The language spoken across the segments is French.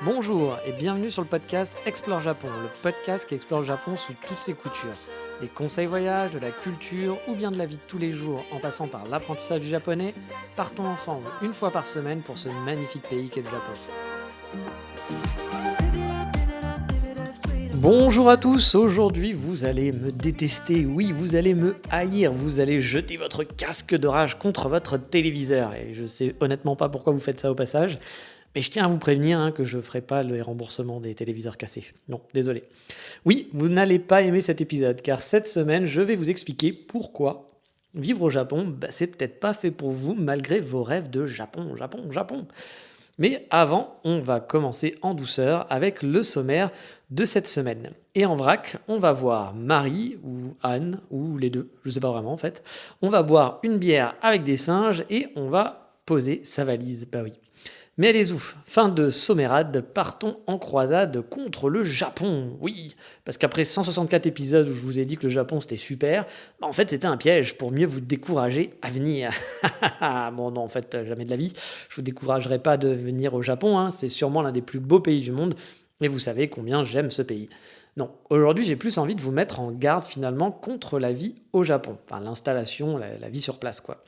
Bonjour et bienvenue sur le podcast Explore Japon, le podcast qui explore le Japon sous toutes ses coutures. Des conseils voyages, de la culture ou bien de la vie de tous les jours en passant par l'apprentissage du japonais, partons ensemble une fois par semaine pour ce magnifique pays qu'est le Japon. Bonjour à tous, aujourd'hui vous allez me détester, oui vous allez me haïr, vous allez jeter votre casque de rage contre votre téléviseur et je sais honnêtement pas pourquoi vous faites ça au passage. Mais je tiens à vous prévenir que je ne ferai pas le remboursement des téléviseurs cassés. Non, désolé. Oui, vous n'allez pas aimer cet épisode, car cette semaine, je vais vous expliquer pourquoi vivre au Japon, c'est peut-être pas fait pour vous, malgré vos rêves de Japon. Mais avant, on va commencer en douceur avec le sommaire de cette semaine. Et en vrac, on va voir Marie ou Anne, ou les deux, je ne sais pas vraiment en fait. On va boire une bière avec des singes et on va poser sa valise, bah oui. Mais allez ouf, fin de sommérade, partons en croisade contre le Japon. Oui, parce qu'après 164 épisodes où je vous ai dit que le Japon c'était super, en fait c'était un piège pour mieux vous décourager à venir. Bon non, en fait jamais de la vie, je vous découragerai pas de venir au Japon, c'est sûrement l'un des plus beaux pays du monde, et vous savez combien j'aime ce pays. Non, aujourd'hui j'ai plus envie de vous mettre en garde finalement contre la vie au Japon, enfin l'installation, la vie sur place quoi.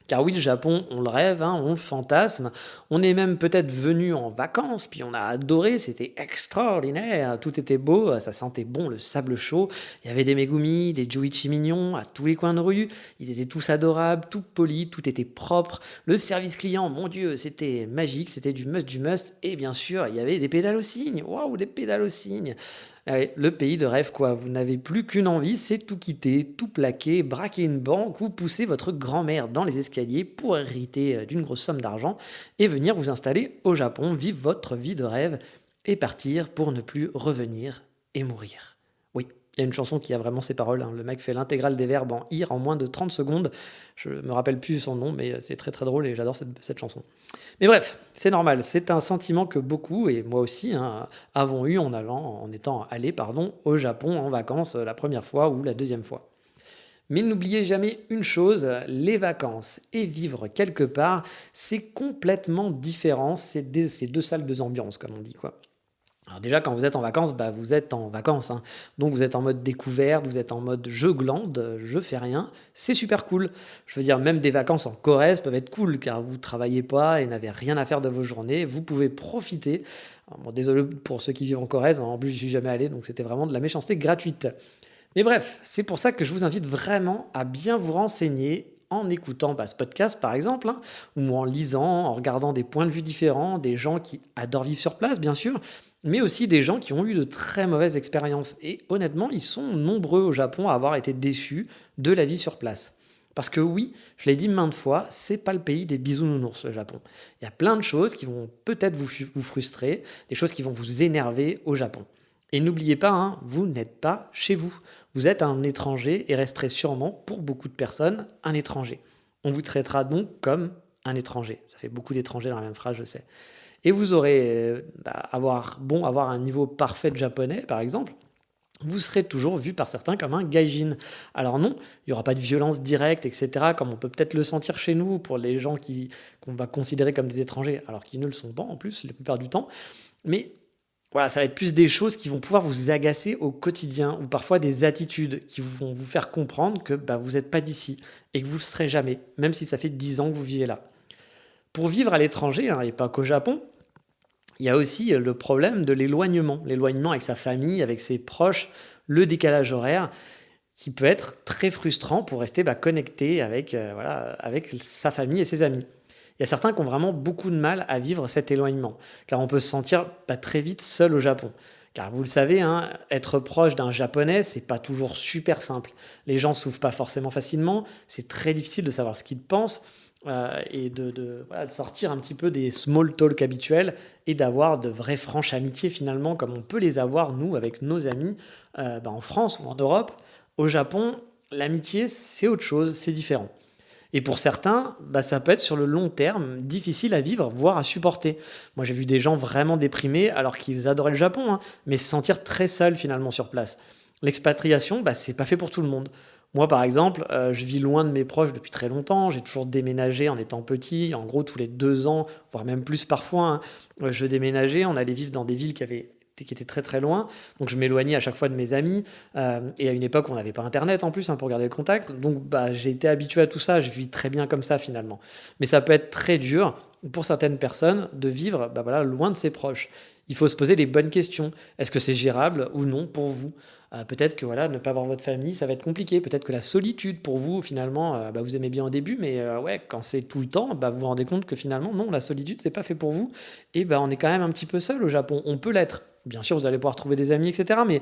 Car oui, le Japon, on le rêve, on le fantasme. On est même peut-être venu en vacances, puis on a adoré, c'était extraordinaire. Tout était beau, ça sentait bon le sable chaud. Il y avait des Megumi, des Juichi mignons à tous les coins de rue. Ils étaient tous adorables, tout polis, tout était propre. Le service client, mon Dieu, c'était magique, c'était du must. Et bien sûr, il y avait des pédales au cygne. Waouh, des pédales au cygne. Ouais, le pays de rêve quoi, vous n'avez plus qu'une envie, c'est tout quitter, tout plaquer, braquer une banque ou pousser votre grand-mère dans les escaliers pour hériter d'une grosse somme d'argent et venir vous installer au Japon, vivre votre vie de rêve et partir pour ne plus revenir et mourir. Oui, il y a une chanson qui a vraiment ces paroles, le mec fait l'intégrale des verbes en ir en moins de 30 secondes, je me rappelle plus son nom mais c'est très très drôle et j'adore cette chanson. Mais bref, c'est normal, c'est un sentiment que beaucoup, et moi aussi, avons eu en étant allés au Japon en vacances la première fois ou la deuxième fois. Mais n'oubliez jamais une chose, les vacances et vivre quelque part, c'est complètement différent, c'est deux salles, deux ambiances comme on dit quoi. Alors déjà, quand vous êtes en vacances, vous êtes en vacances. Donc vous êtes en mode découverte, vous êtes en mode je glande, je fais rien. C'est super cool. Je veux dire, même des vacances en Corrèze peuvent être cool car vous ne travaillez pas et n'avez rien à faire de vos journées. Vous pouvez profiter. Alors, bon, désolé pour ceux qui vivent en Corrèze, en plus je suis jamais allé, donc c'était vraiment de la méchanceté gratuite. Mais bref, c'est pour ça que je vous invite vraiment à bien vous renseigner en écoutant ce podcast par exemple, ou en lisant, en regardant des points de vue différents, des gens qui adorent vivre sur place bien sûr, mais aussi des gens qui ont eu de très mauvaises expériences. Et honnêtement, ils sont nombreux au Japon à avoir été déçus de la vie sur place. Parce que oui, je l'ai dit maintes fois, c'est pas le pays des bisounours, le Japon. Il y a plein de choses qui vont peut-être vous frustrer, des choses qui vont vous énerver au Japon. Et n'oubliez pas, vous n'êtes pas chez vous. Vous êtes un étranger et resterez sûrement, pour beaucoup de personnes, un étranger. On vous traitera donc comme un étranger. Ça fait beaucoup d'étrangers dans la même phrase, je sais. Et vous aurez avoir un niveau parfait de japonais, par exemple, vous serez toujours vu par certains comme un gaijin. Alors non, il n'y aura pas de violence directe, etc., comme on peut peut-être le sentir chez nous pour les gens qu'on va considérer comme des étrangers, alors qu'ils ne le sont pas en plus, la plupart du temps. Mais voilà, ça va être plus des choses qui vont pouvoir vous agacer au quotidien, ou parfois des attitudes qui vont vous faire comprendre que vous n'êtes pas d'ici, et que vous ne le serez jamais, même si ça fait 10 ans que vous vivez là. Pour vivre à l'étranger, et pas qu'au Japon, il y a aussi le problème de l'éloignement. L'éloignement avec sa famille, avec ses proches, le décalage horaire, qui peut être très frustrant pour rester connecté avec sa famille et ses amis. Il y a certains qui ont vraiment beaucoup de mal à vivre cet éloignement, car on peut se sentir très vite seul au Japon. Car vous le savez, être proche d'un japonais, c'est pas toujours super simple. Les gens s'ouvrent pas forcément facilement, c'est très difficile de savoir ce qu'ils pensent, et de sortir un petit peu des small talk habituels et d'avoir de vraies franches amitiés finalement comme on peut les avoir nous avec nos amis en France ou en Europe. Au Japon, l'amitié c'est autre chose, c'est différent. Et pour certains, ça peut être sur le long terme difficile à vivre, voire à supporter. Moi j'ai vu des gens vraiment déprimés alors qu'ils adoraient le Japon, mais se sentir très seuls finalement sur place. L'expatriation, c'est pas fait pour tout le monde. Moi, par exemple, je vis loin de mes proches depuis très longtemps. J'ai toujours déménagé en étant petit. En gros, tous les 2 ans, voire même plus parfois, hein, je déménageais. On allait vivre dans des villes qui étaient très, très loin. Donc je m'éloignais à chaque fois de mes amis, et à une époque, on n'avait pas internet en plus, hein, pour garder le contact. Donc bah, j'ai été habitué à tout ça. Je vis très bien comme ça finalement. Mais ça peut être très dur pour certaines personnes de vivre, bah, voilà, loin de ses proches. Il faut se poser les bonnes questions. Est-ce que c'est gérable ou non pour vous? Peut-être que voilà, ne pas voir votre famille, ça va être compliqué. Peut-être que la solitude pour vous, finalement, bah, vous aimez bien au début, mais ouais, quand c'est tout le temps, bah, vous vous rendez compte que finalement, non, la solitude, c'est pas fait pour vous. Et bah, on est quand même un petit peu seul au Japon. On peut l'être. Bien sûr, vous allez pouvoir trouver des amis, etc. Mais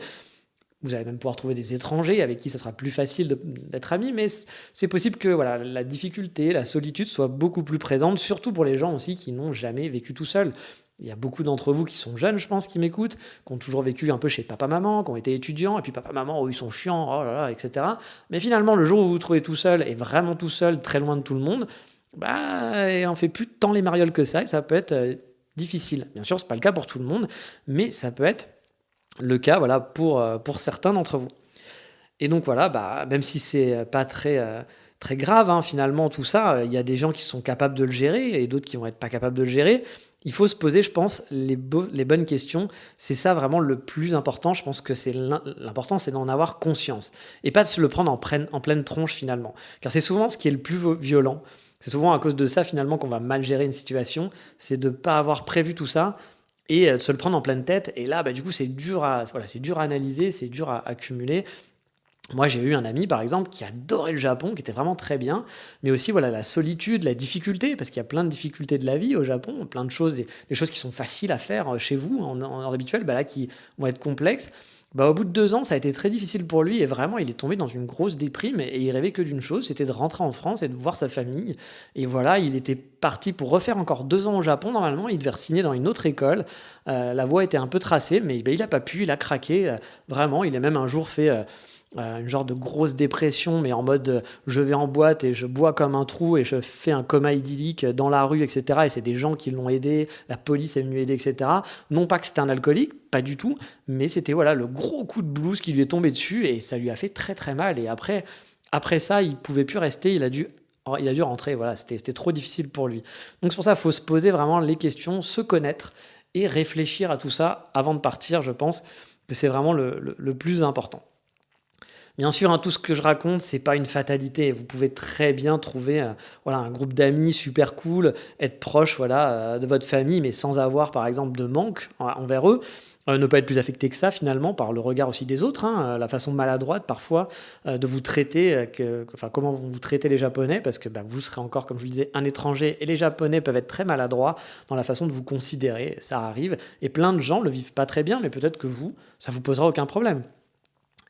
vous allez même pouvoir trouver des étrangers avec qui ça sera plus facile d'être amis. Mais c'est possible que voilà, la difficulté, la solitude soit beaucoup plus présente, surtout pour les gens aussi qui n'ont jamais vécu tout seuls. Il y a beaucoup d'entre vous qui sont jeunes, je pense, qui m'écoutent, qui ont toujours vécu un peu chez papa-maman, qui ont été étudiants, et puis papa-maman, oh, ils sont chiants, oh là là, etc. Mais finalement, le jour où vous vous trouvez tout seul, et vraiment tout seul, très loin de tout le monde, bah, et on fait plus tant les marioles que ça, et ça peut être difficile. Bien sûr, c'est pas le cas pour tout le monde, mais ça peut être le cas, voilà, pour certains d'entre vous. Et donc voilà, bah, même si c'est pas très grave, hein, finalement, tout ça, il y a des gens qui sont capables de le gérer et d'autres qui vont être pas capables de le gérer. Il faut se poser, je pense, les bonnes questions. C'est ça vraiment le plus important. Je pense que l'important, c'est d'en avoir conscience et pas de se le prendre en pleine tronche finalement. Car c'est souvent ce qui est le plus violent. C'est souvent à cause de ça finalement qu'on va mal gérer une situation. C'est de ne pas avoir prévu tout ça et de se le prendre en pleine tête. Et là, bah, du coup, c'est dur à analyser, c'est dur à accumuler. Moi, j'ai eu un ami, par exemple, qui adorait le Japon, qui était vraiment très bien, mais aussi voilà la solitude, la difficulté, parce qu'il y a plein de difficultés de la vie au Japon, plein de choses, des choses qui sont faciles à faire chez vous en heure habituelle, bah là, qui vont être complexes. Bah, au bout de 2 ans, ça a été très difficile pour lui et vraiment, il est tombé dans une grosse déprime et il rêvait que d'une chose, c'était de rentrer en France et de voir sa famille. Et voilà, il était parti pour refaire encore 2 ans au Japon. Normalement, il devait signer dans une autre école. La voie était un peu tracée, mais bah, il n'a pas pu, il a craqué. Vraiment, il a même un jour fait une genre de grosse dépression, mais en mode je vais en boîte et je bois comme un trou et je fais un coma idyllique dans la rue, etc. Et c'est des gens qui l'ont aidé, la police est venue aider, etc. Non pas que c'était un alcoolique, pas du tout, mais c'était voilà le gros coup de blues qui lui est tombé dessus et ça lui a fait très très mal. Et après ça, il pouvait plus rester, il a dû rentrer, voilà, c'était trop difficile pour lui. Donc c'est pour ça qu'il faut se poser vraiment les questions, se connaître et réfléchir à tout ça avant de partir, je pense que c'est vraiment le plus important. Bien sûr, hein, tout ce que je raconte, c'est pas une fatalité. Vous pouvez très bien trouver voilà, un groupe d'amis super cool, être proche voilà, de votre famille, mais sans avoir, par exemple, de manque envers eux. Ne pas être plus affecté que ça, finalement, par le regard aussi des autres, hein, la façon maladroite, parfois, de vous traiter, enfin, comment vous traitez les Japonais, parce que bah, vous serez encore, comme je vous le disais, un étranger, et les Japonais peuvent être très maladroits dans la façon de vous considérer. Ça arrive, et plein de gens le vivent pas très bien, mais peut-être que vous, ça vous posera aucun problème.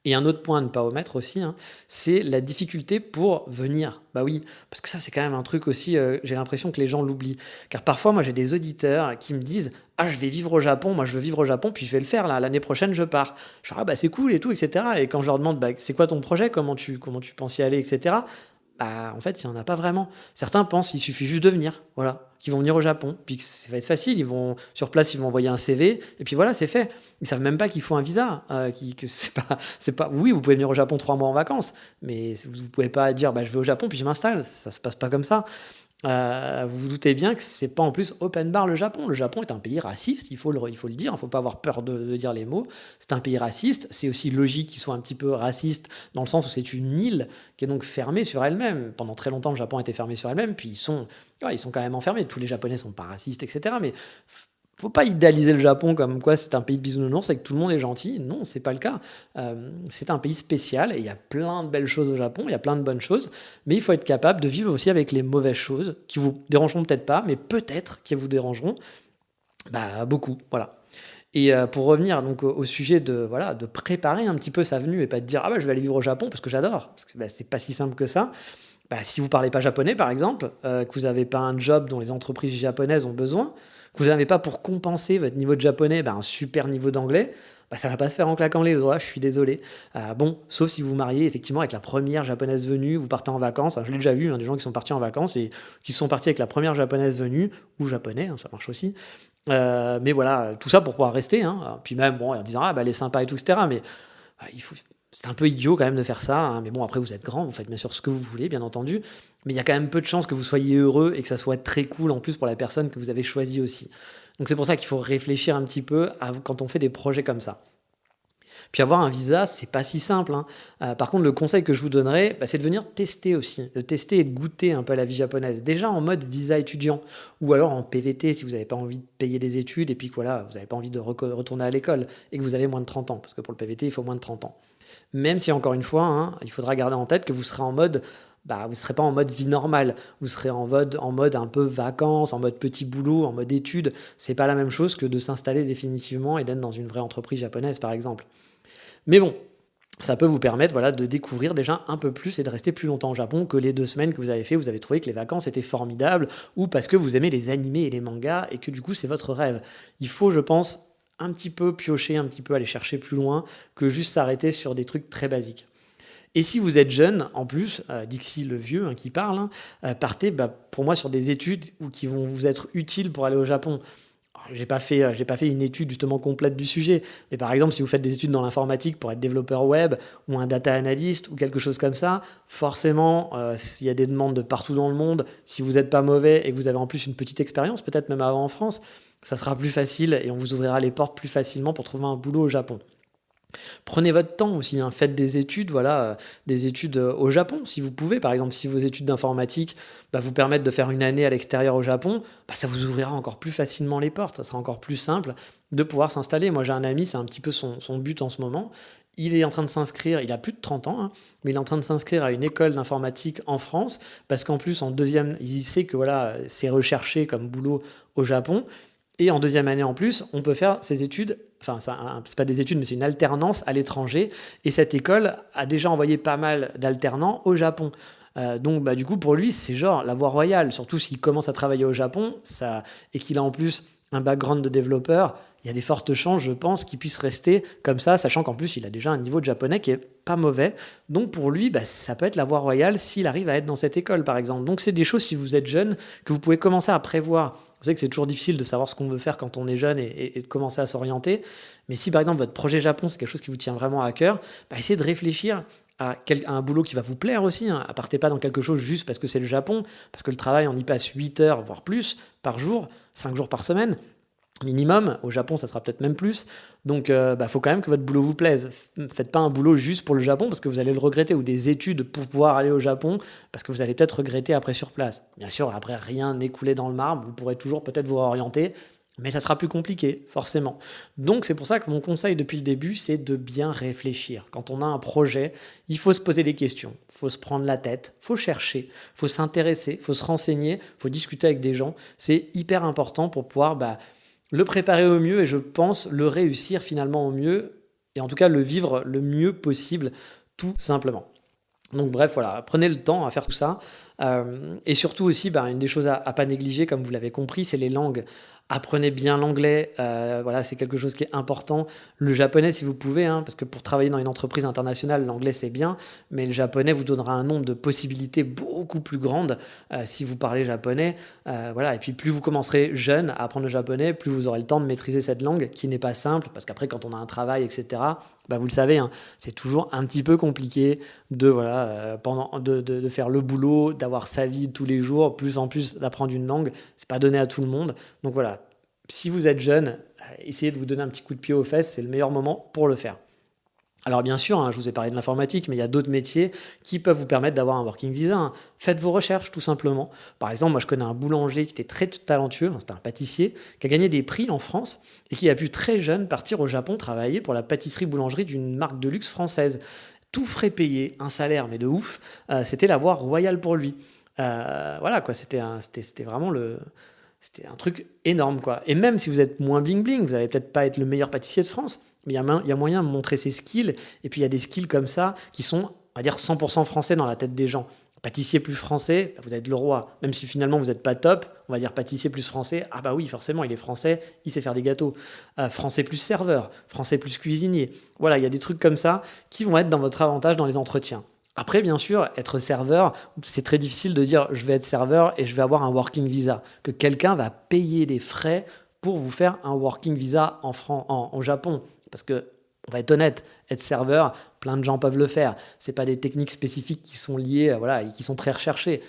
Et un autre point à ne pas omettre aussi, hein, c'est la difficulté pour venir. Bah oui, parce que ça, c'est quand même un truc aussi, j'ai l'impression que les gens l'oublient. Car parfois, moi, j'ai des auditeurs qui me disent: «Ah, je vais vivre au Japon, moi, je veux vivre au Japon, puis je vais le faire là, l'année prochaine, je pars». Je dis: «Ah bah, c'est cool et tout, etc.» Et quand je leur demande: «Bah, c'est quoi ton projet? Comment tu penses y aller, etc.» Bah, en fait, il y en a pas vraiment. Certains pensent qu'il suffit juste de venir, voilà, qu'ils vont venir au Japon, puis que ça va être facile, ils vont sur place, ils vont envoyer un CV et puis voilà, c'est fait. Ils savent même pas qu'il faut un visa, que c'est pas oui, vous pouvez venir au Japon 3 mois en vacances, mais vous pouvez pas dire: «Bah, je vais au Japon, puis je m'installe». Ça se passe pas comme ça. Vous vous doutez bien que c'est pas en plus open bar le Japon. Le Japon est un pays raciste, il faut le dire, il ne faut pas avoir peur de dire les mots. C'est un pays raciste, c'est aussi logique qu'il soit un petit peu raciste dans le sens où c'est une île qui est donc fermée sur elle-même. Pendant très longtemps, le Japon a été fermé sur elle-même, puis ils sont quand même enfermés. Tous les Japonais sont pas racistes, etc. Mais faut pas idéaliser le Japon comme quoi c'est un pays de bisounours et que tout le monde est gentil. Non, c'est pas le cas. C'est un pays spécial et il y a plein de belles choses au Japon, il y a plein de bonnes choses, mais il faut être capable de vivre aussi avec les mauvaises choses qui vous dérangeront peut-être pas, mais peut-être qui vous dérangeront bah, beaucoup. Voilà. Et pour revenir donc au sujet de, voilà, de préparer un petit peu sa venue et pas de dire: «Ah bah, je vais aller vivre au Japon parce que j'adore», parce que bah, c'est pas si simple que ça. Bah, si vous parlez pas japonais, par exemple, que vous n'avez pas un job dont les entreprises japonaises ont besoin, que vous n'avez pas pour compenser votre niveau de japonais bah, un super niveau d'anglais, bah, ça va pas se faire en claquant les doigts, je suis désolé. Bon, sauf si vous vous mariez effectivement avec la première japonaise venue, vous partez en vacances. Je l'ai déjà vu, hein, des gens qui sont partis en vacances et qui sont partis avec la première japonaise venue, ou japonais, hein, ça marche aussi. Mais voilà, tout ça pour pouvoir rester. Hein. Puis même, bon, en disant: «Ah, bah, elle est sympa et tout, etc.» Mais il faut, C'est un peu idiot quand même de faire ça, hein, mais bon, après vous êtes grand, vous faites bien sûr ce que vous voulez, bien entendu, mais il y a quand même peu de chances que vous soyez heureux et que ça soit très cool en plus pour la personne que vous avez choisie aussi. Donc c'est pour ça qu'il faut réfléchir un petit peu quand on fait des projets comme ça. Puis avoir un visa, c'est pas si simple, hein. Par contre, le conseil que je vous donnerais, c'est de venir tester aussi, de tester et de goûter un peu à la vie japonaise. Déjà en mode visa étudiant ou alors en PVT si vous n'avez pas envie de payer des études et puis que voilà, vous n'avez pas envie de retourner à l'école et que vous avez moins de 30 ans, parce que pour le PVT, il faut moins de 30 ans. Même si encore une fois, hein, il faudra garder en tête que vous serez en mode vous ne serez pas en mode vie normale, vous serez en mode un peu vacances, en mode petit boulot, en mode études. C'est pas la même chose que de s'installer définitivement et d'être dans une vraie entreprise japonaise, par exemple. Mais bon, ça peut vous permettre voilà, de découvrir déjà un peu plus et de rester plus longtemps au Japon que les 2 semaines que vous avez fait. Vous avez trouvé que les vacances étaient formidables ou parce que vous aimez les animés et les mangas et que du coup c'est votre rêve. Il faut, je pense, un petit peu piocher, un petit peu aller chercher plus loin que juste s'arrêter sur des trucs très basiques. Et si vous êtes jeune, en plus, Dixie le vieux hein, qui parle, hein, partez pour moi sur des études qui vont vous être utiles pour aller au Japon. J'ai pas fait une étude justement complète du sujet, mais par exemple, si vous faites des études dans l'informatique pour être développeur web ou un data analyst ou quelque chose comme ça, forcément, s'il y a des demandes de partout dans le monde, si vous n'êtes pas mauvais et que vous avez en plus une petite expérience, peut-être même avant en France, ça sera plus facile et on vous ouvrira les portes plus facilement pour trouver un boulot au Japon. Prenez votre temps aussi, hein, faites des études, voilà, des études au Japon, si vous pouvez. Par exemple, si vos études d'informatique vous permettent de faire une année à l'extérieur au Japon, ça vous ouvrira encore plus facilement les portes. Ça sera encore plus simple de pouvoir s'installer. Moi, j'ai un ami, c'est un petit peu son but en ce moment. Il est en train de s'inscrire, il a plus de 30 ans, hein, mais il est en train de s'inscrire à une école d'informatique en France, parce qu'en plus, en deuxième, il sait que voilà, c'est recherché comme boulot au Japon. Et en deuxième année en plus, on peut faire ses études, enfin c'est pas des études, mais c'est une alternance à l'étranger. Et cette école a déjà envoyé pas mal d'alternants au Japon. Donc du coup, pour lui, c'est genre la voie royale. Surtout s'il commence à travailler au Japon et qu'il a en plus un background de développeur, il y a des fortes chances, je pense, qu'il puisse rester comme ça, sachant qu'en plus, il a déjà un niveau de japonais qui est pas mauvais. Donc pour lui, ça peut être la voie royale s'il arrive à être dans cette école, par exemple. Donc c'est des choses, si vous êtes jeune, que vous pouvez commencer à prévoir. Vous savez que c'est toujours difficile de savoir ce qu'on veut faire quand on est jeune et de commencer à s'orienter. Mais si par exemple votre projet Japon, c'est quelque chose qui vous tient vraiment à cœur, essayez de réfléchir à un boulot qui va vous plaire aussi. Hein. Partez pas dans quelque chose juste parce que c'est le Japon, parce que le travail, on y passe 8 heures, voire plus, par jour, 5 jours par semaine. Minimum, au Japon ça sera peut-être même plus, donc faut quand même que votre boulot vous plaise. Faites pas un boulot juste pour le Japon parce que vous allez le regretter, ou des études pour pouvoir aller au Japon parce que vous allez peut-être regretter après sur place. Bien sûr, après rien n'est coulé dans le marbre, vous pourrez toujours peut-être vous réorienter, mais ça sera plus compliqué, forcément. Donc c'est pour ça que mon conseil depuis le début, c'est de bien réfléchir. Quand on a un projet, il faut se poser des questions, il faut se prendre la tête, il faut chercher, il faut s'intéresser, il faut se renseigner, il faut discuter avec des gens. C'est hyper important pour pouvoir le préparer au mieux et je pense le réussir finalement au mieux et en tout cas le vivre le mieux possible tout simplement. Donc bref, voilà, prenez le temps à faire tout ça. Et surtout aussi, une des choses à pas négliger, comme vous l'avez compris, c'est les langues. Apprenez bien l'anglais, voilà, c'est quelque chose qui est important. Le japonais si vous pouvez, hein, parce que pour travailler dans une entreprise internationale, l'anglais c'est bien, mais le japonais vous donnera un nombre de possibilités beaucoup plus grandes si vous parlez japonais. Voilà. Et puis plus vous commencerez jeune à apprendre le japonais, plus vous aurez le temps de maîtriser cette langue qui n'est pas simple, parce qu'après quand on a un travail, etc., vous le savez, hein, c'est toujours un petit peu compliqué de faire le boulot, d'avoir sa vie tous les jours, plus en plus d'apprendre une langue, c'est pas donné à tout le monde. Donc voilà, si vous êtes jeune, essayez de vous donner un petit coup de pied aux fesses, c'est le meilleur moment pour le faire. Alors bien sûr, hein, je vous ai parlé de l'informatique, mais il y a d'autres métiers qui peuvent vous permettre d'avoir un working visa. Hein. Faites vos recherches tout simplement. Par exemple, moi je connais un boulanger qui était très talentueux, c'était un pâtissier, qui a gagné des prix en France et qui a pu très jeune partir au Japon travailler pour la pâtisserie-boulangerie d'une marque de luxe française. Tout frais payé, un salaire mais de ouf, c'était la voie royale pour lui. Voilà quoi, c'était vraiment c'était un truc énorme quoi. Et même si vous êtes moins bling bling, vous n'allez peut-être pas être le meilleur pâtissier de France, mais il y a moyen de montrer ses skills. Et puis il y a des skills comme ça qui sont, on va dire, 100% français dans la tête des gens. Pâtissier plus français, vous êtes le roi. Même si finalement vous n'êtes pas top, on va dire pâtissier plus français. Ah bah oui, forcément, il est français, il sait faire des gâteaux. Français plus serveur, français plus cuisinier. Voilà, il y a des trucs comme ça qui vont être dans votre avantage dans les entretiens. Après, bien sûr, être serveur, c'est très difficile de dire je vais être serveur et je vais avoir un working visa. Que quelqu'un va payer des frais pour vous faire un working visa au Japon. Parce que, on va être honnête, être serveur, plein de gens peuvent le faire. C'est pas des techniques spécifiques qui sont liées, voilà, et qui sont très recherchées.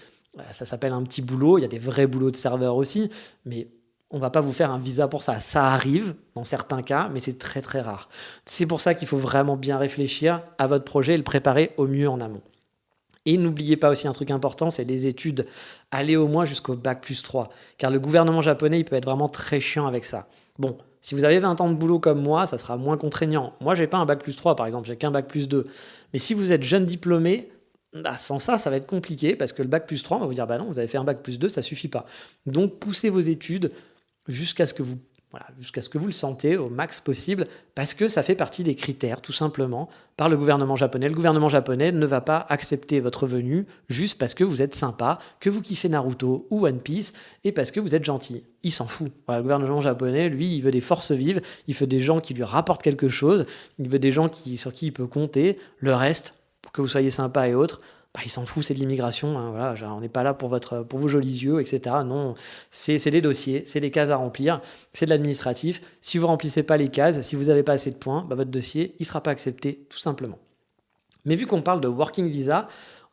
Ça s'appelle un petit boulot, il y a des vrais boulots de serveur aussi, mais on va pas vous faire un visa pour ça. Ça arrive dans certains cas, mais c'est très très rare. C'est pour ça qu'il faut vraiment bien réfléchir à votre projet et le préparer au mieux en amont. Et n'oubliez pas aussi un truc important, c'est les études. Allez au moins jusqu'au bac+3, car le gouvernement japonais, il peut être vraiment très chiant avec ça. Bon, si vous avez 20 ans de boulot comme moi, ça sera moins contraignant. Moi, j'ai pas un bac+3 par exemple, j'ai qu'un bac+2. Mais si vous êtes jeune diplômé, bah, sans ça, ça va être compliqué, parce que le bac+3, on va vous dire, bah non, vous avez fait un bac+2, ça suffit pas. Donc, poussez vos études jusqu'à ce que vous, voilà, jusqu'à ce que vous le sentez au max possible, parce que ça fait partie des critères, tout simplement, par le gouvernement japonais. Le gouvernement japonais ne va pas accepter votre venue juste parce que vous êtes sympa, que vous kiffez Naruto ou One Piece, et parce que vous êtes gentil. Il s'en fout. Voilà, le gouvernement japonais, lui, il veut des forces vives, il veut des gens qui lui rapportent quelque chose, il veut des gens sur qui il peut compter. Le reste, pour que vous soyez sympa et autres, bah, il s'en fout, c'est de l'immigration, hein, voilà, genre, on n'est pas là pour vos jolis yeux, etc. Non, c'est des dossiers, c'est des cases à remplir, c'est de l'administratif. Si vous ne remplissez pas les cases, si vous n'avez pas assez de points, bah, votre dossier, il ne sera pas accepté, tout simplement. Mais vu qu'on parle de working visa,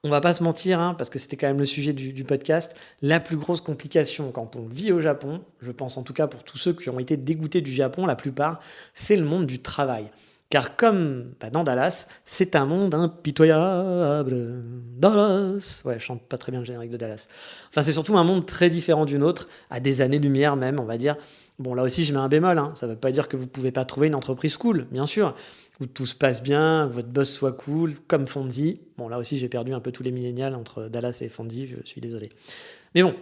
on va pas se mentir, hein, parce que c'était quand même le sujet du podcast, la plus grosse complication quand on vit au Japon, je pense en tout cas pour tous ceux qui ont été dégoûtés du Japon, la plupart, c'est le monde du travail. Car comme dans Dallas, c'est un monde impitoyable. Dallas. Ouais, je chante pas très bien le générique de Dallas. Enfin, c'est surtout un monde très différent du nôtre, à des années-lumière même, on va dire. Bon, là aussi, je mets un bémol. Hein. Ça veut pas dire que vous pouvez pas trouver une entreprise cool, bien sûr. Où tout se passe bien, que votre boss soit cool, comme Fonzie. Bon, là aussi, j'ai perdu un peu tous les millénials entre Dallas et Fonzie, je suis désolé. Mais bon,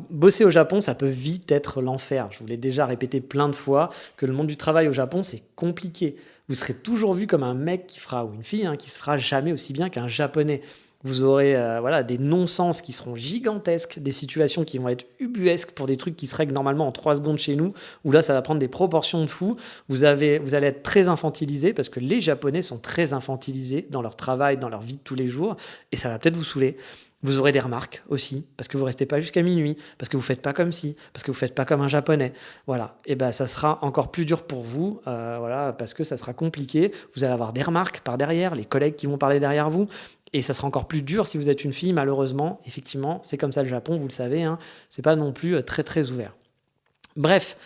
bosser au Japon, ça peut vite être l'enfer. Je vous l'ai déjà répété plein de fois que le monde du travail au Japon, c'est compliqué. Vous serez toujours vu comme un mec qui fera, ou une fille, qui se fera jamais aussi bien qu'un Japonais. Vous aurez des non-sens qui seront gigantesques, des situations qui vont être ubuesques pour des trucs qui se règlent normalement en 3 secondes chez nous, où là, ça va prendre des proportions de fou. Vous allez être très infantilisé, parce que les Japonais sont très infantilisés dans leur travail, dans leur vie de tous les jours, et ça va peut-être vous saouler. Vous aurez des remarques aussi, parce que vous restez pas jusqu'à minuit, parce que vous faites pas comme ci, parce que vous faites pas comme un Japonais. Voilà. Et ben ça sera encore plus dur pour vous, parce que ça sera compliqué. Vous allez avoir des remarques par derrière, les collègues qui vont parler derrière vous, et ça sera encore plus dur si vous êtes une fille, malheureusement. Effectivement, c'est comme ça le Japon, vous le savez, hein, c'est pas non plus très très ouvert. Bref,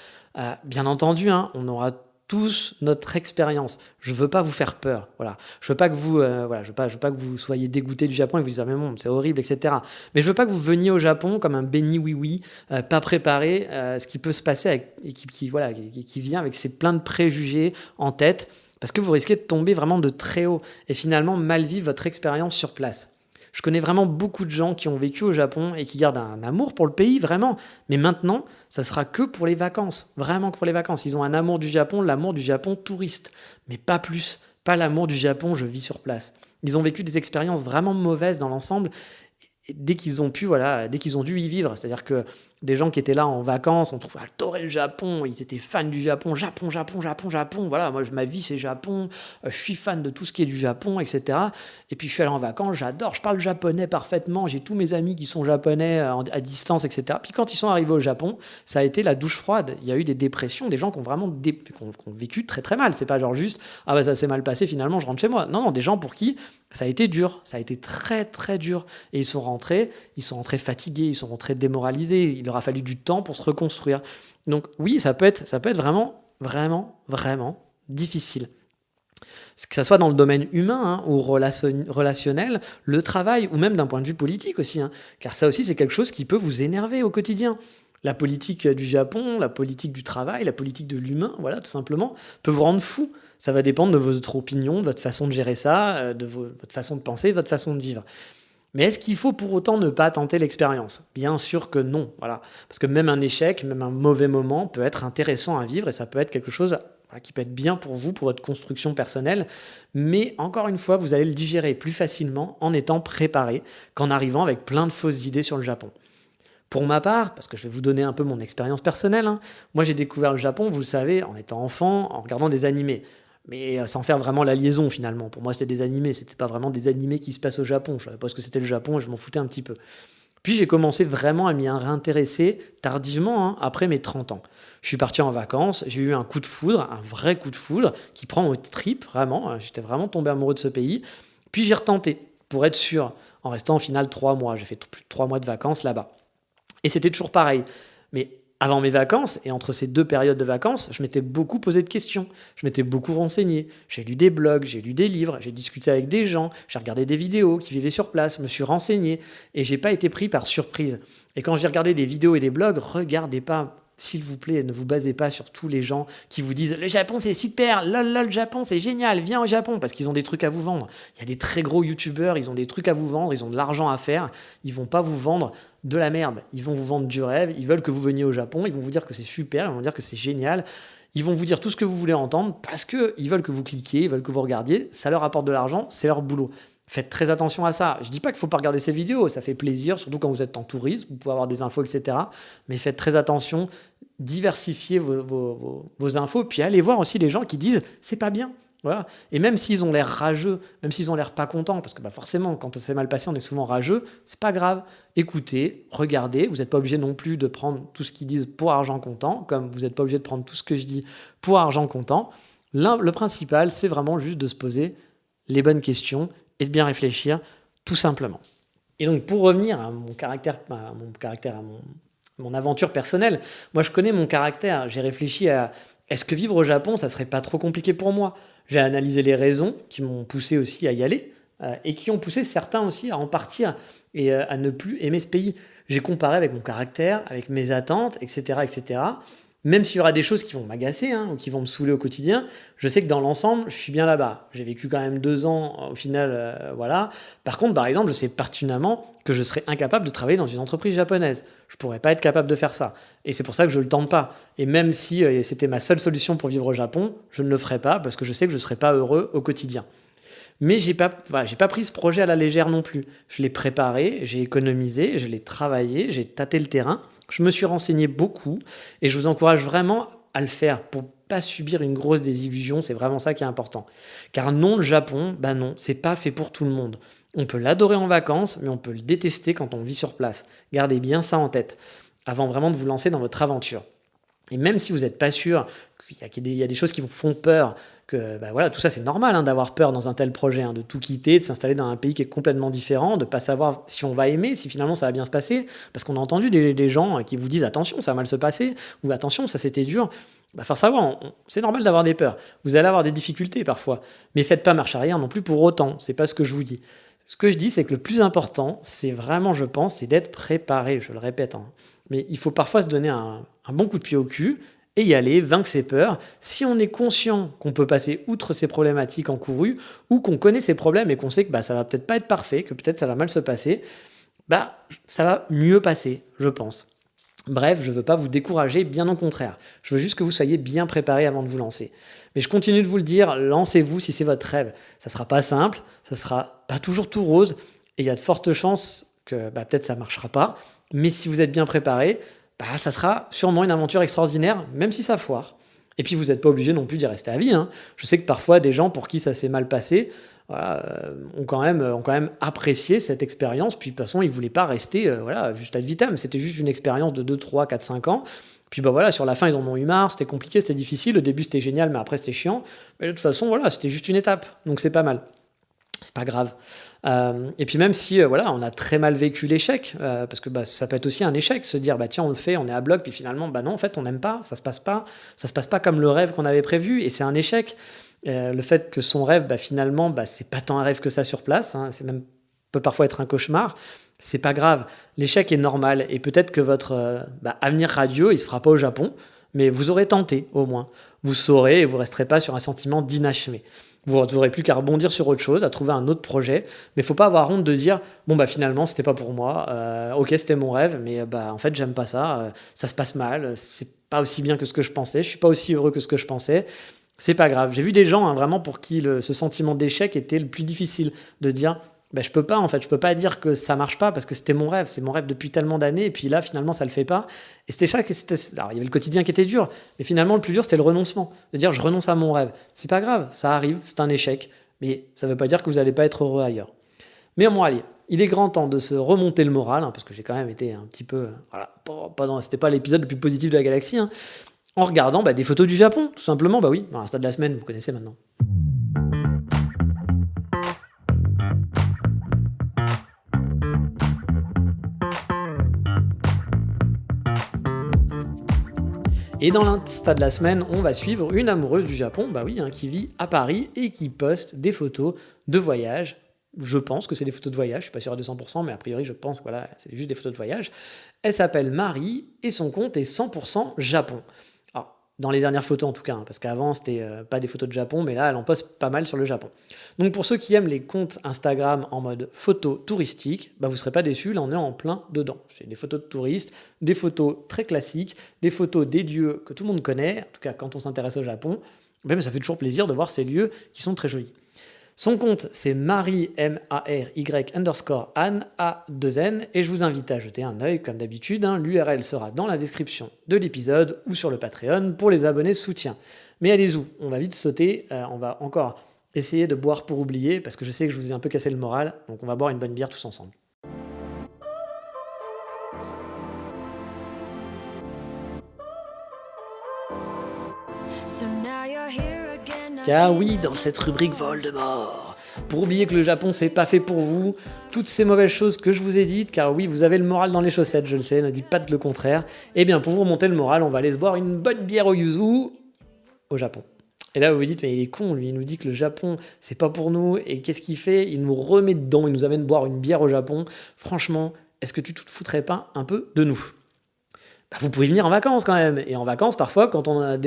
bien entendu, on aura tous notre expérience. Je veux pas vous faire peur. Voilà. Je veux pas que vous, je veux pas que vous soyez dégoûté du Japon et que vous disiez mais bon, c'est horrible, etc. Mais je veux pas que vous veniez au Japon comme un béni oui-oui, pas préparé, ce qui peut se passer et qui vient avec ses plein de préjugés en tête, parce que vous risquez de tomber vraiment de très haut et finalement mal vivre votre expérience sur place. Je connais vraiment beaucoup de gens qui ont vécu au Japon et qui gardent un amour pour le pays, vraiment. Mais maintenant, ça sera que pour les vacances. Vraiment que pour les vacances. Ils ont un amour du Japon, l'amour du Japon touriste. Mais pas plus. Pas l'amour du Japon, je vis sur place. Ils ont vécu des expériences vraiment mauvaises dans l'ensemble. Dès qu'ils ont dû y vivre. C'est-à-dire que des gens qui étaient là en vacances, on trouvait adorer le Japon, ils étaient fans du Japon, Japon, voilà, moi ma vie c'est Japon, je suis fan de tout ce qui est du Japon, etc. Et puis je suis allé en vacances, j'adore, je parle japonais parfaitement, j'ai tous mes amis qui sont japonais à distance, etc. Puis quand ils sont arrivés au Japon, ça a été la douche froide, il y a eu des dépressions, des gens qui ont vraiment qui ont vécu très très mal, c'est pas genre juste, ah bah ça s'est mal passé, finalement je rentre chez moi. Non, des gens pour qui ça a été dur, ça a été très très dur. Et ils sont rentrés fatigués, ils sont rentrés démoralisés, il leur a fallu du temps pour se reconstruire. Donc oui, ça peut être vraiment, vraiment, vraiment difficile. Que ça soit dans le domaine humain ou relationnel, le travail, ou même d'un point de vue politique aussi, car ça aussi c'est quelque chose qui peut vous énerver au quotidien. La politique du Japon, la politique du travail, la politique de l'humain, voilà, tout simplement, peut vous rendre fou. Ça va dépendre de votre opinion, de votre façon de gérer ça, de votre façon de penser, de votre façon de vivre. Mais est-ce qu'il faut pour autant ne pas tenter l'expérience ? Bien sûr que non, voilà. Parce que même un échec, même un mauvais moment peut être intéressant à vivre et ça peut être quelque chose qui peut être bien pour vous, pour votre construction personnelle. Mais encore une fois, vous allez le digérer plus facilement en étant préparé qu'en arrivant avec plein de fausses idées sur le Japon. Pour ma part, parce que je vais vous donner un peu mon expérience personnelle, moi j'ai découvert le Japon, vous le savez, en étant enfant, en regardant des animés. Mais sans faire vraiment la liaison finalement. Pour moi, c'était des animés, c'était pas vraiment des animés qui se passent au Japon. Je savais pas ce que c'était le Japon et je m'en foutais un petit peu. Puis j'ai commencé vraiment à m'y réintéresser tardivement, hein, après mes 30 ans. Je suis parti en vacances, j'ai eu un coup de foudre, un vrai coup de foudre, qui prend aux tripes, vraiment. J'étais vraiment tombé amoureux de ce pays. Puis j'ai retenté, pour être sûr, en restant au final 3 mois. J'ai fait plus de 3 mois de vacances là-bas. Et c'était toujours pareil. Mais avant mes vacances, et entre ces deux périodes de vacances, je m'étais beaucoup posé de questions. Je m'étais beaucoup renseigné. J'ai lu des blogs, j'ai lu des livres, j'ai discuté avec des gens, j'ai regardé des vidéos qui vivaient sur place, me suis renseigné, et j'ai pas été pris par surprise. Et quand j'ai regardé des vidéos et des blogs, regardez pas. S'il vous plaît, ne vous basez pas sur tous les gens qui vous disent « Le Japon, c'est super, lol, lol, le Japon, c'est génial, viens au Japon !» parce qu'ils ont des trucs à vous vendre. Il y a des très gros youtubeurs, ils ont des trucs à vous vendre, ils ont de l'argent à faire. Ils vont pas vous vendre de la merde. Ils vont vous vendre du rêve, ils veulent que vous veniez au Japon, ils vont vous dire que c'est super, ils vont vous dire que c'est génial. Ils vont vous dire tout ce que vous voulez entendre parce qu'ils veulent que vous cliquiez, ils veulent que vous regardiez. Ça leur apporte de l'argent, c'est leur boulot. Faites très attention à ça. Je dis pas qu'il faut pas regarder ces vidéos, ça fait plaisir, surtout quand vous êtes en tourisme, vous pouvez avoir des infos, etc. Mais faites très attention, diversifiez vos infos, puis allez voir aussi les gens qui disent c'est pas bien. Voilà. Et même s'ils ont l'air rageux, même s'ils ont l'air pas contents, parce que forcément, quand ça s'est mal passé, on est souvent rageux, c'est pas grave. Écoutez, regardez, vous n'êtes pas obligé non plus de prendre tout ce qu'ils disent pour argent comptant, comme vous n'êtes pas obligé de prendre tout ce que je dis pour argent comptant. Le principal, c'est vraiment juste de se poser les bonnes questions et de bien réfléchir, tout simplement. Et donc, pour revenir à mon aventure personnelle, moi, je connais mon caractère. J'ai réfléchi à est-ce que vivre au Japon, ça serait pas trop compliqué pour moi? J'ai analysé les raisons qui m'ont poussé aussi à y aller et qui ont poussé certains aussi à en partir et à ne plus aimer ce pays. J'ai comparé avec mon caractère, avec mes attentes, etc., etc. Même s'il y aura des choses qui vont m'agacer, hein, ou qui vont me saouler au quotidien, je sais que dans l'ensemble, je suis bien là-bas. J'ai vécu quand même 2 ans au final, voilà. Par contre, par exemple, je sais pertinemment que je serais incapable de travailler dans une entreprise japonaise. Je pourrais pas être capable de faire ça. Et c'est pour ça que je le tente pas. Et même si c'était ma seule solution pour vivre au Japon, je ne le ferais pas parce que je sais que je serais pas heureux au quotidien. Mais j'ai pas pris ce projet à la légère non plus. Je l'ai préparé, j'ai économisé, je l'ai travaillé, j'ai tâté le terrain. Je me suis renseigné beaucoup et je vous encourage vraiment à le faire pour pas subir une grosse désillusion. C'est vraiment ça qui est important. Car non, le Japon, non, c'est pas fait pour tout le monde. On peut l'adorer en vacances, mais on peut le détester quand on vit sur place. Gardez bien ça en tête avant vraiment de vous lancer dans votre aventure. Et même si vous n'êtes pas sûr qu'il y a des choses qui vous font peur, que voilà, tout ça c'est normal, hein, d'avoir peur dans un tel projet, hein, de tout quitter, de s'installer dans un pays qui est complètement différent, de ne pas savoir si on va aimer, si finalement ça va bien se passer, parce qu'on a entendu des gens qui vous disent attention, ça va mal se passer, ou attention, ça c'était dur. Faut savoir, c'est normal d'avoir des peurs. Vous allez avoir des difficultés parfois, mais faites pas marche arrière non plus pour autant, c'est pas ce que je vous dis. Ce que je dis, c'est que le plus important, c'est vraiment, je pense, c'est d'être préparé, je le répète, hein. Mais il faut parfois se donner un bon coup de pied au cul et y aller, vaincre ses peurs. Si on est conscient qu'on peut passer outre ces problématiques encourues ou qu'on connaît ces problèmes et qu'on sait que ça va peut-être pas être parfait, que peut-être ça va mal se passer, ça va mieux passer, je pense. Bref, je ne veux pas vous décourager, bien au contraire. Je veux juste que vous soyez bien préparés avant de vous lancer. Mais je continue de vous le dire, lancez-vous si c'est votre rêve. Ça ne sera pas simple, ça ne sera pas toujours tout rose, et il y a de fortes chances que peut-être ça ne marchera pas. Mais si vous êtes bien préparé, ça sera sûrement une aventure extraordinaire, même si ça foire. Et puis vous n'êtes pas obligé non plus d'y rester à vie, hein. Je sais que parfois des gens pour qui ça s'est mal passé ont quand même apprécié cette expérience, puis de toute façon ils ne voulaient pas rester juste ad vitam, c'était juste une expérience de 2, 3, 4, 5 ans. Puis sur la fin ils en ont eu marre, c'était compliqué, c'était difficile, au début c'était génial, mais après c'était chiant. Mais de toute façon c'était juste une étape, donc c'est pas mal. C'est pas grave. Et puis même si on a très mal vécu l'échec, parce que ça peut être aussi un échec, se dire tiens on le fait, on est à bloc, puis finalement non en fait on n'aime pas, ça se passe pas comme le rêve qu'on avait prévu, et c'est un échec. Le fait que son rêve finalement c'est pas tant un rêve que ça sur place, hein, c'est même peut parfois être un cauchemar. C'est pas grave, l'échec est normal, et peut-être que votre avenir radio il se fera pas au Japon, mais vous aurez tenté au moins, vous saurez et vous resterez pas sur un sentiment d'inachevé. Vous n'aurez plus qu'à rebondir sur autre chose, à trouver un autre projet. Mais il ne faut pas avoir honte de dire finalement, c'était pas pour moi. Ok, c'était mon rêve, mais en fait, j'aime pas ça. Ça se passe mal. C'est pas aussi bien que ce que je pensais. Je suis pas aussi heureux que ce que je pensais. C'est pas grave. J'ai vu des gens vraiment pour qui ce sentiment d'échec était le plus difficile. De dire je peux pas dire que ça marche pas parce que c'était mon rêve. C'est mon rêve depuis tellement d'années. Et puis là, finalement, ça le fait pas. Et alors, il y avait le quotidien qui était dur. Mais finalement, le plus dur, c'était le renoncement. De dire, je renonce à mon rêve. C'est pas grave. Ça arrive. C'est un échec. Mais ça veut pas dire que vous allez pas être heureux ailleurs. Mais bon, allez, il est grand temps de se remonter le moral, parce que j'ai quand même été un petit peu... c'était pas l'épisode le plus positif de la galaxie, en regardant des photos du Japon, tout simplement. Bah oui, Insta de la semaine, vous connaissez maintenant. Et dans l'Insta de la semaine, on va suivre une amoureuse du Japon, qui vit à Paris et qui poste des photos de voyage. Je pense que c'est des photos de voyage, je suis pas sûr à 200%, mais a priori je pense que c'est juste des photos de voyage. Elle s'appelle Marie et son compte est 100% Japon. Alors, dans les dernières photos en tout cas, parce qu'avant c'était pas des photos de Japon, mais là elle en poste pas mal sur le Japon. Donc pour ceux qui aiment les comptes Instagram en mode photo touristique, vous serez pas déçus, là on est en plein dedans. C'est des photos de touristes, des photos très classiques, des photos des lieux que tout le monde connaît, en tout cas quand on s'intéresse au Japon, ça fait toujours plaisir de voir ces lieux qui sont très jolis. Son compte, c'est Marie, Mary_Anne, A2N, et je vous invite à jeter un œil, comme d'habitude. L'URL sera dans la description de l'épisode ou sur le Patreon pour les abonnés soutien. Mais allez-y, on va vite sauter, on va encore essayer de boire pour oublier, parce que je sais que je vous ai un peu cassé le moral, donc on va boire une bonne bière tous ensemble. Car oui, dans cette rubrique Voldemort, pour oublier que le Japon c'est pas fait pour vous, toutes ces mauvaises choses que je vous ai dites, car oui, vous avez le moral dans les chaussettes, je le sais, ne dites pas le contraire, pour vous remonter le moral, on va aller se boire une bonne bière au yuzu au Japon. Et là vous vous dites, mais il est con, lui, il nous dit que le Japon c'est pas pour nous, et qu'est-ce qu'il fait? Il nous remet dedans, il nous amène boire une bière au Japon. Franchement, est-ce que tu te foutrais pas un peu de nous? Vous pouvez venir en vacances quand même, et en vacances parfois quand on a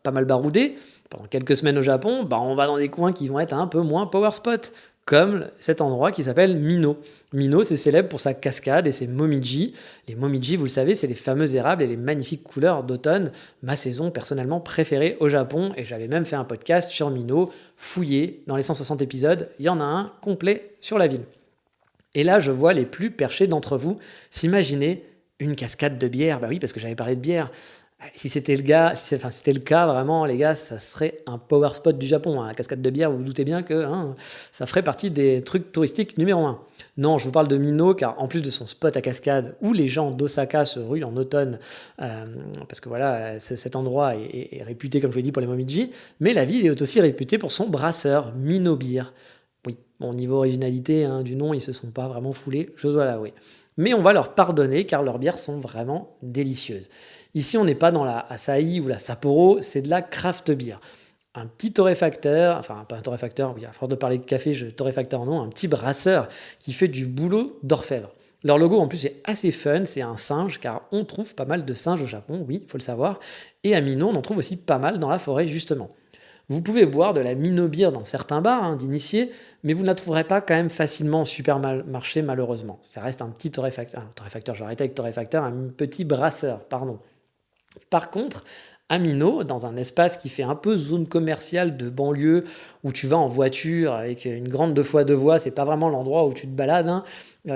pas mal baroudé, pendant quelques semaines au Japon, on va dans des coins qui vont être un peu moins power spot, comme cet endroit qui s'appelle Mino. Mino, c'est célèbre pour sa cascade et ses momiji. Les momiji, vous le savez, c'est les fameux érables et les magnifiques couleurs d'automne, ma saison personnellement préférée au Japon, et j'avais même fait un podcast sur Mino, fouillé dans les 160 épisodes, il y en a un complet sur la ville. Et là, je vois les plus perchés d'entre vous s'imaginer une cascade de bière, oui, parce que j'avais parlé de bière. Si c'était le cas, vraiment, les gars, ça serait un power spot du Japon. La cascade de bière, vous vous doutez bien que ça ferait partie des trucs touristiques numéro 1. Non, je vous parle de Mino, car en plus de son spot à cascade, où les gens d'Osaka se ruent en automne, parce que cet endroit est réputé, comme je l'ai dit, pour les momiji, mais la ville est aussi réputée pour son brasseur, Mino Beer. Oui, niveau originalité du nom, ils se sont pas vraiment foulés, je dois l'avouer. Mais on va leur pardonner, car leurs bières sont vraiment délicieuses. Ici, on n'est pas dans la Asahi ou la Sapporo, c'est de la craft beer. Un petit torréfacteur, pas un torréfacteur, à force de parler de café, torréfacteur non, un petit brasseur qui fait du boulot d'orfèvre. Leur logo en plus est assez fun, c'est un singe, car on trouve pas mal de singes au Japon, oui, il faut le savoir, et à Mino, on en trouve aussi pas mal dans la forêt justement. Vous pouvez boire de la Mino Beer dans certains bars d'initiés, mais vous ne la trouverez pas quand même facilement en supermarché malheureusement. Ça reste un petit torréfacteur, je vais arrêter avec torréfacteur, un petit brasseur, pardon. Par contre, à Mino, dans un espace qui fait un peu zone commerciale de banlieue, où tu vas en voiture avec une grande 2x2 voies, c'est pas vraiment l'endroit où tu te balades,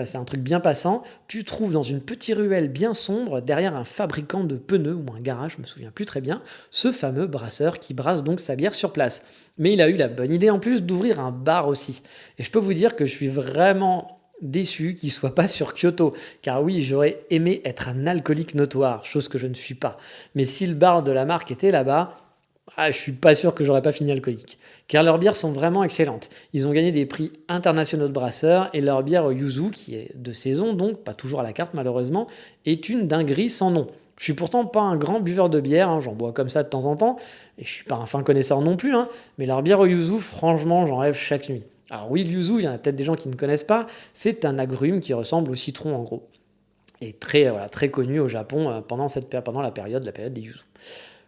c'est un truc bien passant, tu trouves dans une petite ruelle bien sombre, derrière un fabricant de pneus ou un garage, je me souviens plus très bien, ce fameux brasseur qui brasse donc sa bière sur place. Mais il a eu la bonne idée en plus d'ouvrir un bar aussi. Et je peux vous dire que je suis vraiment déçu qu'il ne soit pas sur Kyoto, car oui, j'aurais aimé être un alcoolique notoire, chose que je ne suis pas. Mais si le bar de la marque était là-bas, je suis pas sûr que j'aurais pas fini alcoolique. Car leurs bières sont vraiment excellentes. Ils ont gagné des prix internationaux de brasseurs et leur bière yuzu, qui est de saison donc, pas toujours à la carte malheureusement, est une dinguerie sans nom. Je suis pourtant pas un grand buveur de bière, j'en bois comme ça de temps en temps, et je suis pas un fin connaisseur non plus, mais leur bière au yuzu, franchement, j'en rêve chaque nuit. Alors oui, le yuzu, il y en a peut-être des gens qui ne connaissent pas, c'est un agrume qui ressemble au citron en gros. Et très connu au Japon pendant la période des yuzu.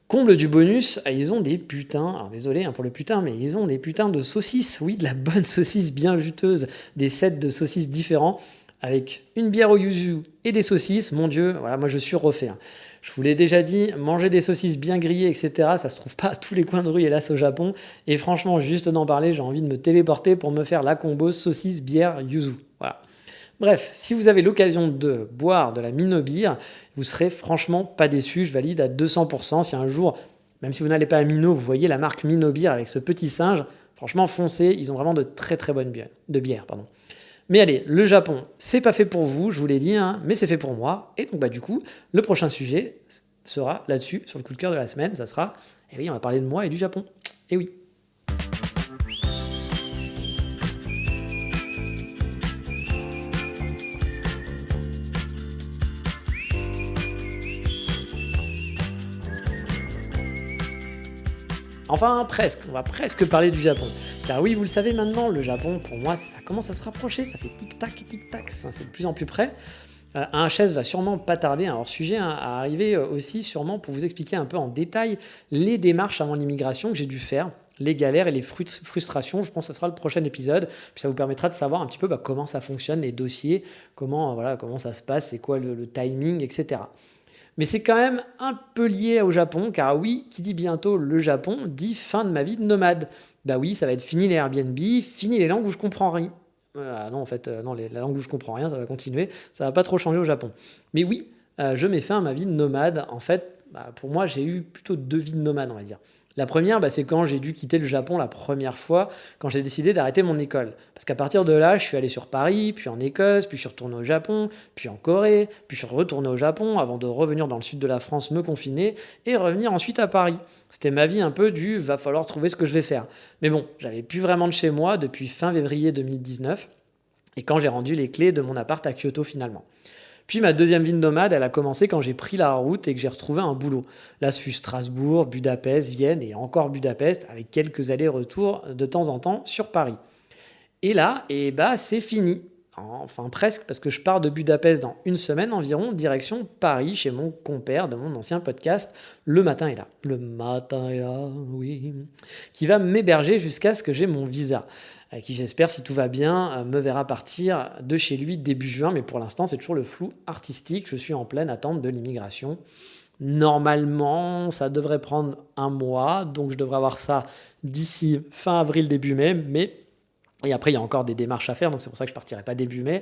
Comble du bonus, ils ont des putains, alors désolé pour le putain, mais ils ont des putains de saucisses, oui, de la bonne saucisse bien juteuse, des sets de saucisses différents, avec une bière au yuzu et des saucisses, mon Dieu, moi je suis refait. Je vous l'ai déjà dit, manger des saucisses bien grillées, etc., ça se trouve pas à tous les coins de rue, hélas, au Japon. Et franchement, juste d'en parler, j'ai envie de me téléporter pour me faire la combo saucisse, bière, yuzu. Voilà. Bref, si vous avez l'occasion de boire de la Mino Beer, vous serez franchement pas déçus. Je valide à 200%. Si un jour, même si vous n'allez pas à Mino, vous voyez la marque Mino Beer avec ce petit singe, Franchement, foncez, ils ont vraiment de très très bonnes bières. Pardon. Mais allez, le Japon, c'est pas fait pour vous, je vous l'ai dit, hein, mais c'est fait pour moi. Et donc du coup, le prochain sujet sera là-dessus, sur le coup de cœur de la semaine, ça sera, eh oui, on va parler de moi et du Japon. Eh oui. Enfin, presque, on va presque parler du Japon. Car oui, vous le savez maintenant, le Japon, pour moi, ça commence à se rapprocher, ça fait tic-tac et tic-tac, c'est de plus en plus près. Un HS va sûrement pas tarder, un hors-sujet, à arriver aussi sûrement pour vous expliquer un peu en détail les démarches avant l'immigration que j'ai dû faire, les galères et les frustrations. Je pense que ce sera le prochain épisode. Puis ça vous permettra de savoir un petit peu comment ça fonctionne, les dossiers, comment ça se passe, c'est quoi le timing, etc. Mais c'est quand même un peu lié au Japon, car oui, qui dit bientôt le Japon, dit fin de ma vie de nomade. Bah oui, ça va être fini les Airbnb, fini les langues où je comprends rien. Non, en fait, non, la langue où je comprends rien, ça va continuer, ça va pas trop changer au Japon. Mais oui, je mets fin à ma vie de nomade. En fait, pour moi, j'ai eu plutôt 2 vies de nomade, on va dire. La première, c'est quand j'ai dû quitter le Japon la première fois, quand j'ai décidé d'arrêter mon école. Parce qu'à partir de là, je suis allé sur Paris, puis en Écosse, puis je suis retourné au Japon, puis en Corée, puis je suis retourné au Japon avant de revenir dans le sud de la France me confiner et revenir ensuite à Paris. C'était ma vie un peu du « va falloir trouver ce que je vais faire ». Mais bon, j'avais plus vraiment de chez moi depuis fin février 2019 et quand j'ai rendu les clés de mon appart à Kyoto finalement. Puis ma deuxième vie de nomade, elle a commencé quand j'ai pris la route et que j'ai retrouvé un boulot. Là, ce fut Strasbourg, Budapest, Vienne et encore Budapest, avec quelques allers-retours de temps en temps sur Paris. Et là, c'est fini. Enfin presque, parce que je pars de Budapest dans 1 semaine environ, direction Paris, chez mon compère de mon ancien podcast, Le Matin est là. Le Matin est là, oui. Qui va m'héberger jusqu'à ce que j'ai mon visa. Qui j'espère, si tout va bien, me verra partir de chez lui début juin, mais pour l'instant c'est toujours le flou artistique, je suis en pleine attente de l'immigration. Normalement, ça devrait prendre 1 mois, donc je devrais avoir ça d'ici fin avril, début mai, et après il y a encore des démarches à faire, donc c'est pour ça que je ne partirai pas début mai,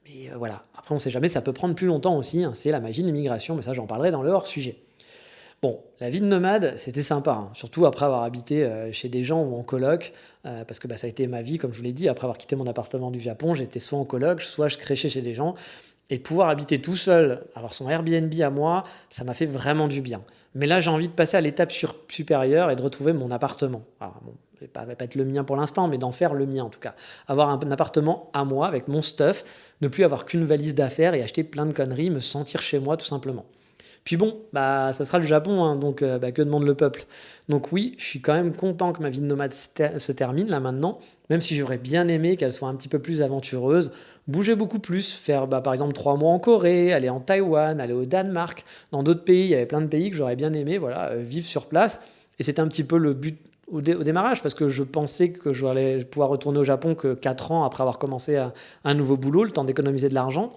mais voilà, après on ne sait jamais, ça peut prendre plus longtemps aussi, hein, c'est la magie de l'immigration, mais ça j'en parlerai dans le hors-sujet. Bon, la vie de nomade, c'était sympa, hein, surtout après avoir habité chez des gens ou en coloc, parce que ça a été ma vie, comme je vous l'ai dit, après avoir quitté mon appartement du Japon, j'étais soit en coloc, soit je créchais chez des gens, et pouvoir habiter tout seul, avoir son Airbnb à moi, ça m'a fait vraiment du bien. Mais là, j'ai envie de passer à l'étape supérieure et de retrouver mon appartement. Alors, bon, ça va pas être le mien pour l'instant, mais d'en faire le mien en tout cas. Avoir un appartement à moi avec mon stuff, ne plus avoir qu'une valise d'affaires et acheter plein de conneries, me sentir chez moi tout simplement. Puis bon, ça sera le Japon, hein, donc que demande le peuple. Donc oui, je suis quand même content que ma vie de nomade se termine là maintenant, même si j'aurais bien aimé qu'elle soit un petit peu plus aventureuse, bouger beaucoup plus, faire par exemple 3 mois en Corée, aller en Taïwan, aller au Danemark, dans d'autres pays, il y avait plein de pays que j'aurais bien aimé, vivre sur place. Et c'était un petit peu le but au démarrage, parce que je pensais que je allais pouvoir retourner au Japon que 4 ans après avoir commencé un nouveau boulot, le temps d'économiser de l'argent.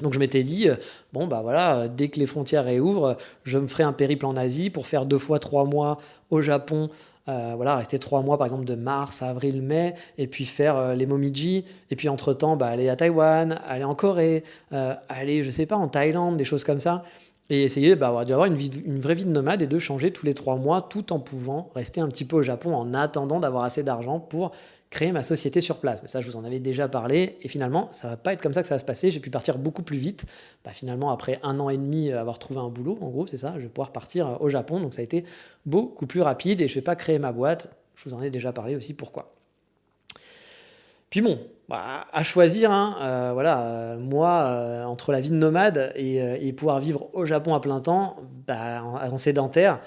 Donc je m'étais dit, dès que les frontières réouvrent, je me ferai un périple en Asie pour faire 2 fois 3 mois au Japon, rester 3 mois par exemple de mars à avril, mai, et puis faire les Momiji, et puis entre-temps aller à Taïwan, aller en Corée, aller, je sais pas, en Thaïlande, des choses comme ça, et essayer d'avoir une vraie vie de nomade et de changer tous les 3 mois tout en pouvant rester un petit peu au Japon en attendant d'avoir assez d'argent pour créer ma société sur place. Mais ça, je vous en avais déjà parlé. Et finalement, ça va pas être comme ça que ça va se passer. J'ai pu partir beaucoup plus vite. Finalement, après 1 an et demi avoir trouvé un boulot, en gros, c'est ça, je vais pouvoir partir au Japon. Donc ça a été beaucoup plus rapide et je vais pas créer ma boîte. Je vous en ai déjà parlé aussi pourquoi. Puis bon, à choisir, moi, entre la vie de nomade et pouvoir vivre au Japon à plein temps, en sédentaire,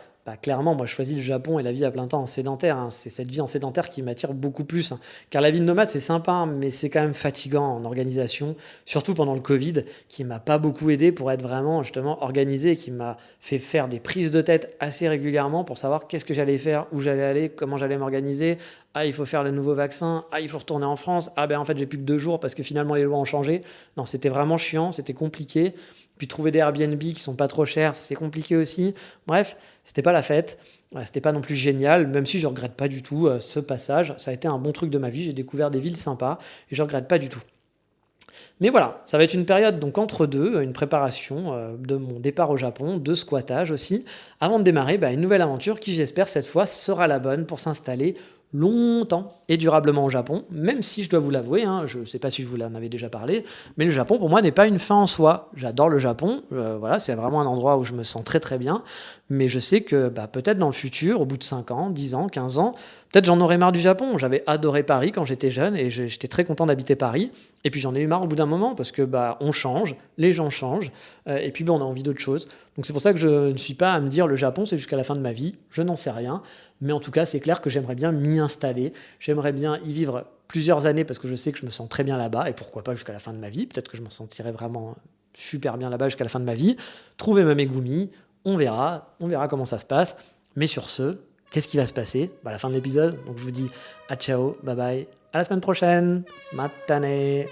clairement, moi, je choisis le Japon et la vie à plein temps en sédentaire. Hein. C'est cette vie en sédentaire qui m'attire beaucoup plus. Hein. Car la vie de nomade, c'est sympa, hein, mais c'est quand même fatigant en organisation, surtout pendant le Covid, qui m'a pas beaucoup aidé pour être vraiment justement organisé et qui m'a fait faire des prises de tête assez régulièrement pour savoir qu'est-ce que j'allais faire, où j'allais aller, comment j'allais m'organiser. Ah, il faut faire le nouveau vaccin. Ah, il faut retourner en France. Ah, en fait, j'ai plus que 2 jours parce que finalement, les lois ont changé. Non, c'était vraiment chiant, c'était compliqué. Puis trouver des Airbnb qui sont pas trop chers, c'est compliqué aussi. Bref, c'était pas la fête. C'était pas non plus génial, même si je regrette pas du tout ce passage. Ça a été un bon truc de ma vie. J'ai découvert des villes sympas et je regrette pas du tout. Mais voilà, ça va être une période donc entre deux, une préparation de mon départ au Japon, de squattage aussi, avant de démarrer une nouvelle aventure qui, j'espère, cette fois sera la bonne pour s'installer longtemps et durablement au Japon, même si je dois vous l'avouer, je ne sais pas si je vous en avais déjà parlé, mais le Japon pour moi n'est pas une fin en soi. J'adore le Japon, voilà, c'est vraiment un endroit où je me sens très très bien, mais je sais que peut-être dans le futur, au bout de 5 ans, 10 ans, 15 ans, peut-être j'en aurais marre du Japon. J'avais adoré Paris quand j'étais jeune et j'étais très content d'habiter Paris, et puis j'en ai eu marre au bout d'un moment parce que on change, les gens changent, et puis on a envie d'autre chose. Donc c'est pour ça que je ne suis pas à me dire le Japon c'est jusqu'à la fin de ma vie, je n'en sais rien. Mais en tout cas, c'est clair que j'aimerais bien m'y installer. J'aimerais bien y vivre plusieurs années parce que je sais que je me sens très bien là-bas et pourquoi pas jusqu'à la fin de ma vie. Peut-être que je m'en sentirais vraiment super bien là-bas jusqu'à la fin de ma vie. Trouver ma Megumi, on verra comment ça se passe. Mais sur ce, qu'est-ce qui va se passer à la fin de l'épisode? Donc je vous dis à ciao, bye bye, à la semaine prochaine, matane.50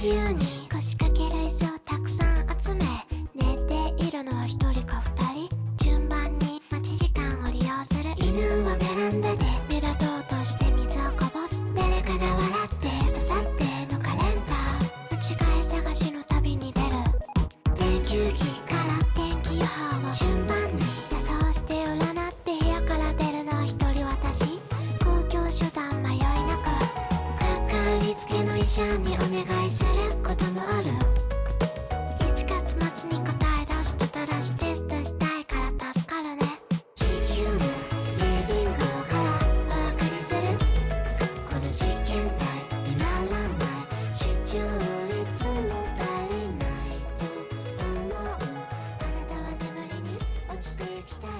人腰掛ける椅子をたくさん集め寝ているのは一人か二人順番に待ち時間を利用する犬はベランダで目立とうとして水をこぼす誰かが笑ってあさってのカレンダー間違い探しの旅に出る電球機から天気予報を順番に予想して占って部屋から出るのは一人私公共手段迷いなくかかりつけの医者にお願いすることもある1月末に答え出してたらしテストしたいから助かるね地球のリビングからお送りするこの実験体にならない視聴率も足りないと思うあなたは眠りに落ちていきたい